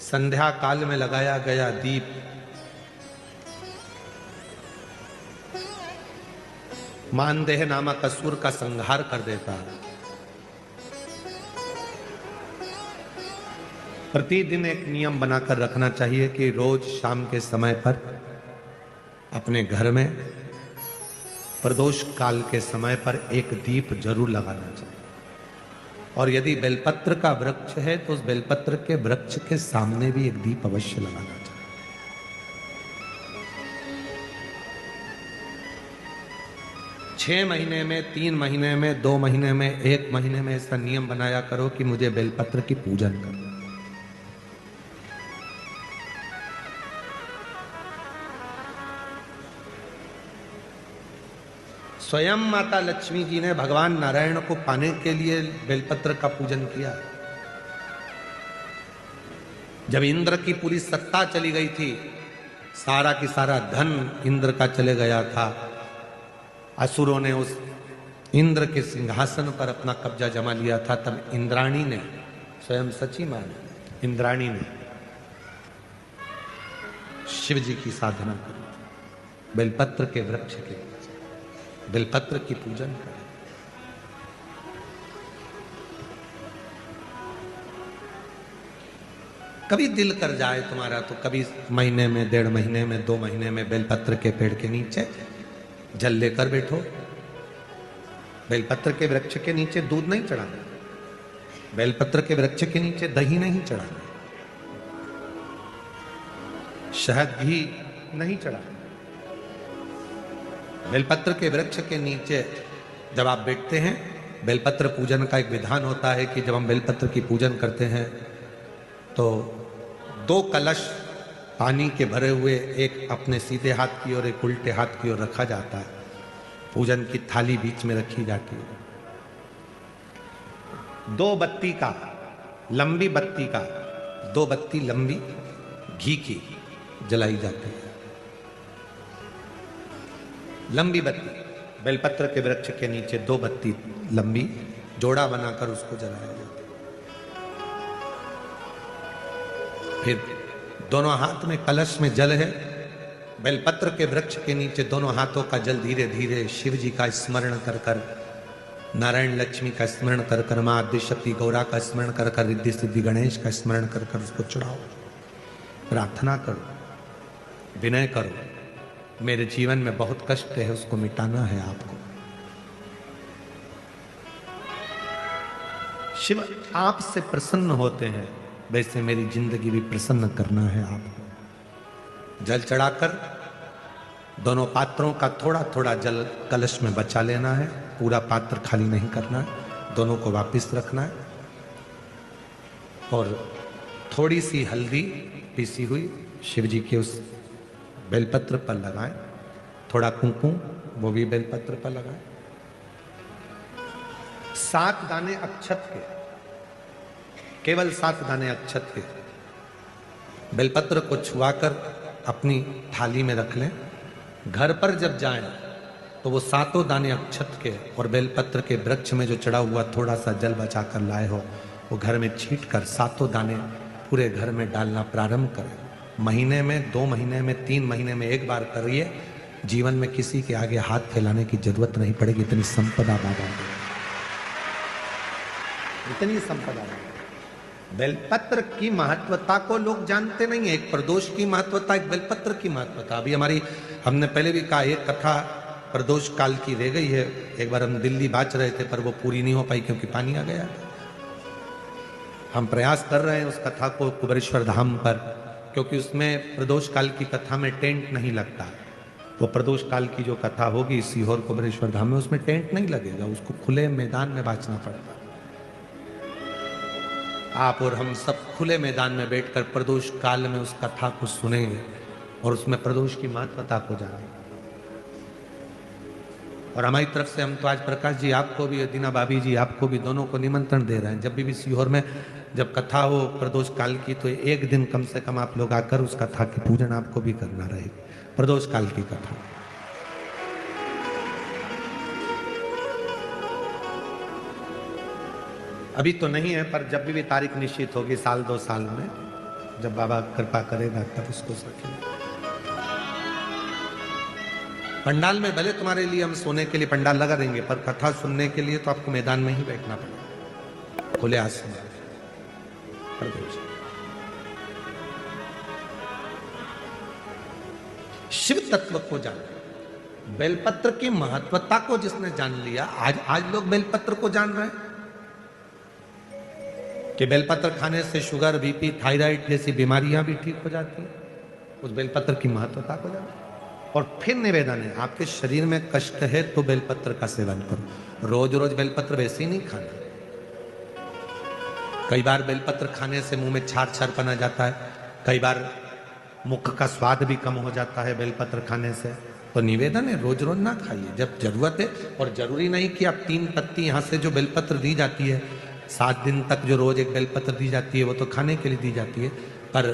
संध्या काल में लगाया गया दीप मानदेह नामक असुर का संहार कर देता है। प्रतिदिन एक नियम बनाकर रखना चाहिए कि रोज शाम के समय पर अपने घर में प्रदोष काल के समय पर एक दीप जरूर लगाना चाहिए। और यदि बेलपत्र का वृक्ष है तो उस बेलपत्र के वृक्ष के सामने भी एक दीप अवश्य लगाना चाहिए। 6 महीने में, 3 महीने में, 2 महीने में, 1 महीने में ऐसा नियम बनाया करो कि मुझे बेलपत्र की पूजन करना। स्वयं माता लक्ष्मी जी ने भगवान नारायण को पाने के लिए बेलपत्र का पूजन किया। जब इंद्र की पूरी सत्ता चली गई थी, सारा की सारा धन इंद्र का चले गया था, असुरों ने उस इंद्र के सिंहासन पर अपना कब्जा जमा लिया था, तब इंद्राणी ने, स्वयं सची मां इंद्राणी ने शिव जी की साधना करी, बेलपत्र के वृक्ष के बेलपत्र की पूजन करें। कभी दिल कर जाए तुम्हारा तो कभी महीने में, 1.5 महीने में, 2 महीने में बेलपत्र के पेड़ के नीचे जल लेकर बैठो। बेलपत्र के वृक्ष के नीचे दूध नहीं चढ़ाना, बेलपत्र के वृक्ष के नीचे दही नहीं चढ़ाना, शहद घी नहीं चढ़ाना। बेलपत्र के वृक्ष के नीचे जब आप बैठते हैं, बेलपत्र पूजन का एक विधान होता है कि जब हम बेलपत्र की पूजन करते हैं तो 2 कलश पानी के भरे हुए, एक अपने सीधे हाथ की ओर, एक उल्टे हाथ की ओर रखा जाता है। पूजन की थाली बीच में रखी जाती है। 2 बत्ती का, लंबी बत्ती का, 2 बत्ती लंबी घी की जलाई जाती है। लंबी बत्ती बेलपत्र के वृक्ष के नीचे 2 बत्ती लंबी जोड़ा बनाकर उसको जलाया जाता है। फिर दोनों हाथ में कलश में जल है, बेलपत्र के वृक्ष के नीचे दोनों हाथों का जल धीरे धीरे शिव जी का स्मरण कर कर, नारायण लक्ष्मी का स्मरण कर कर, मां आदिशक्ति गौरा का स्मरण कर कर, रिद्धि सिद्धि गणेश का स्मरण कर कर उसको चढ़ाओ। प्रार्थना करो, विनय करो, मेरे जीवन में बहुत कष्ट है, उसको मिटाना है आपको। शिव आपसे प्रसन्न होते हैं, वैसे मेरी जिंदगी भी प्रसन्न करना है आपको। जल चढ़ाकर दोनों पात्रों का थोड़ा थोड़ा जल कलश में बचा लेना है, पूरा पात्र खाली नहीं करना है, दोनों को वापस रखना है। और थोड़ी सी हल्दी पीसी हुई शिव जी के उस बेलपत्र पर लगाएं, थोड़ा कुंकुम वो भी बेलपत्र पर लगाएं। 7 दाने अक्षत के, केवल 7 दाने अक्षत के बेलपत्र को छुआकर अपनी थाली में रख लें। घर पर जब जाएं तो वो 7 दाने अक्षत के और बेलपत्र के वृक्ष में जो चढ़ा हुआ थोड़ा सा जल बचाकर लाए हो, वो घर में छींट कर 7 दाने पूरे घर में डालना प्रारंभ करें। महीने में, 2 महीने में, 3 महीने में एक बार करिए। जीवन में किसी के आगे हाथ फैलाने की जरूरत नहीं पड़ेगी। इतनी संपदा बाबा, इतनी संपदा। बेलपत्र की महत्वता को लोग जानते नहीं है। एक प्रदोष की महत्वता, एक बेलपत्र की महत्वता। अभी हमने पहले भी कहा, एक कथा प्रदोष काल की रह गई है। एक बार हम दिल्ली बाच रहे थे पर वो पूरी नहीं हो पाई क्योंकि पानी आ गया। हम प्रयास कर रहे हैं उस कथा को कुबेरेश्वर धाम पर, क्योंकि उसमें प्रदोष काल की कथा में टेंट नहीं लगता। वो प्रदोष काल की जो कथा होगी सीहोर कुबेरेश्वर धाम में, उसमें टेंट नहीं लगेगा, उसको खुले मैदान में बांचना पड़ता। आप और हम सब खुले मैदान में बैठकर प्रदोष काल में उस कथा को सुनेंगे और उसमें प्रदोष की महत्वता को जानेंगे। और हमारी तरफ से हम तो आज प्रकाश जी आपको भी, दीना भाभी जी आपको भी, दोनों को निमंत्रण दे रहे हैं। जब भी सीहोर में जब कथा हो प्रदोष काल की, तो एक दिन कम से कम आप लोग आकर उस कथा की पूजन आपको भी करना रहेगी। प्रदोष काल की कथा अभी तो नहीं है, पर जब भी तारीख निश्चित होगी, 1-2 साल में जब बाबा कृपा करेगा तब उसको रखेगा। पंडाल में भले तुम्हारे लिए हम सोने के लिए पंडाल लगा देंगे, पर कथा सुनने के लिए तो आपको मैदान में ही बैठना पड़ेगा, खुले आसमान। शिव तत्व को जान, बेलपत्र की महत्वता को जिसने जान लिया, आज लोग बेलपत्र को जान रहे हैं कि बेलपत्र खाने से शुगर, बीपी, थायराइड जैसी बीमारियां भी ठीक हो जाती हैं। उस बेलपत्र की महत्वता को जान। और फिर निवेदन है, आपके शरीर में कष्ट है तो बेलपत्र का सेवन करो। रोज रोज बेलपत्र वैसे ही नहीं खाना। कई बार बेलपत्र खाने से मुंह में छार छार पना जाता है, कई बार मुख का स्वाद भी कम हो जाता है बेलपत्र खाने से। तो निवेदन है, रोज रोज ना खाइए, जब जरूरत है। और जरूरी नहीं कि आप 3 पत्ती यहां से जो बेलपत्र दी जाती है, 7 दिन तक जो रोज एक बेलपत्र दी जाती है, वो तो खाने के लिए दी जाती है। पर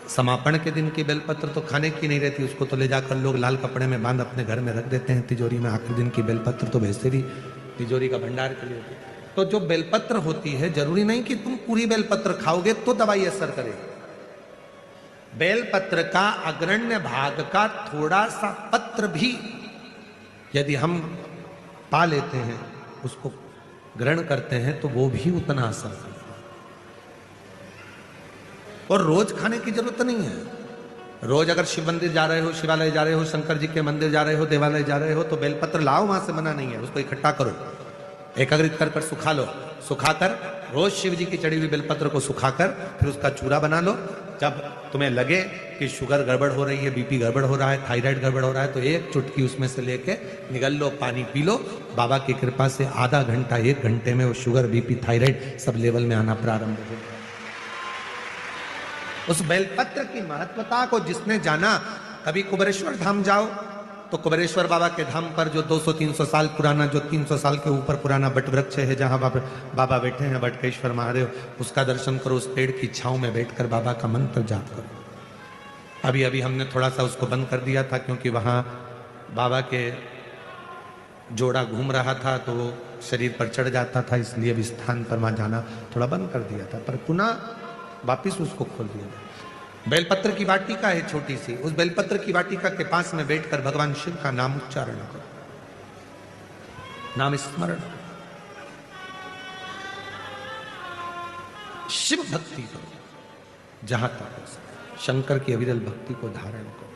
समापन के दिन की बेलपत्र तो खाने की नहीं रहती, उसको तो ले जाकर लोग लाल कपड़े में बांध अपने घर में रख देते हैं तिजोरी में। आखिरी दिन की बेलपत्र तो वैसे भी तिजोरी का भंडार के लिए होती है। तो जो बेलपत्र होती है, जरूरी नहीं कि तुम पूरी बेलपत्र खाओगे तो दवाई असर करेगी। बेलपत्र का अग्रण्य भाग का थोड़ा सा पत्र भी यदि हम पा लेते हैं, उसको ग्रहण करते हैं, तो वो भी उतना असर करता है। और रोज खाने की जरूरत नहीं है। रोज अगर शिव मंदिर जा रहे हो, शिवालय जा रहे हो, शंकर जी के मंदिर जा रहे हो, देवालय जा रहे हो, तो बेलपत्र लाओ, वहां से मना नहीं है। उसको इकट्ठा करो, एकाग्रित कर सुखा लो। सुखाकर रोज शिव जी की चढ़ी हुई बेलपत्र को सुखाकर फिर उसका चूरा बना लो। जब तुम्हें लगे कि शुगर गड़बड़ हो रही है, बीपी गड़बड़ हो रहा है, थायराइड गड़बड़ हो रहा है, तो एक चुटकी उसमें से लेके निगल लो, पानी पी लो। बाबा की कृपा से आधा घंटा, 1 घंटे में वो sugar, BP, thyroid sub level में आना प्रारंभ हो गया। उस बेलपत्र की महत्वता को जिसने जाना, कभी कुबेरेश्वर धाम जाओ तो कुबेरेश्वर बाबा के धाम पर जो 200-300 साल पुराना, जो 300 साल के ऊपर पुराना बट वृक्ष है, जहां बाबा बैठे हैं, बटकेश्वर महादेव, उसका दर्शन करो। उस पेड़ की छांव में बैठकर बाबा का मंत्र जाप करो। अभी अभी हमने थोड़ा सा उसको बंद कर दिया था, क्योंकि वहां बाबा के जोड़ा घूम रहा था तो वो शरीर पर चढ़ जाता था, इसलिए अब स्थान पर वहां जाना थोड़ा बंद कर दिया था, पर पुनः वापिस उसको खोल दिया। बेलपत्र की वाटिका है छोटी सी, उस बेलपत्र की वाटिका के पास में बैठकर भगवान शिव का नाम उच्चारण करो, नाम स्मरण करो, शिव भक्ति करो जहां तक हो सके। शंकर की अविरल भक्ति को धारण करो।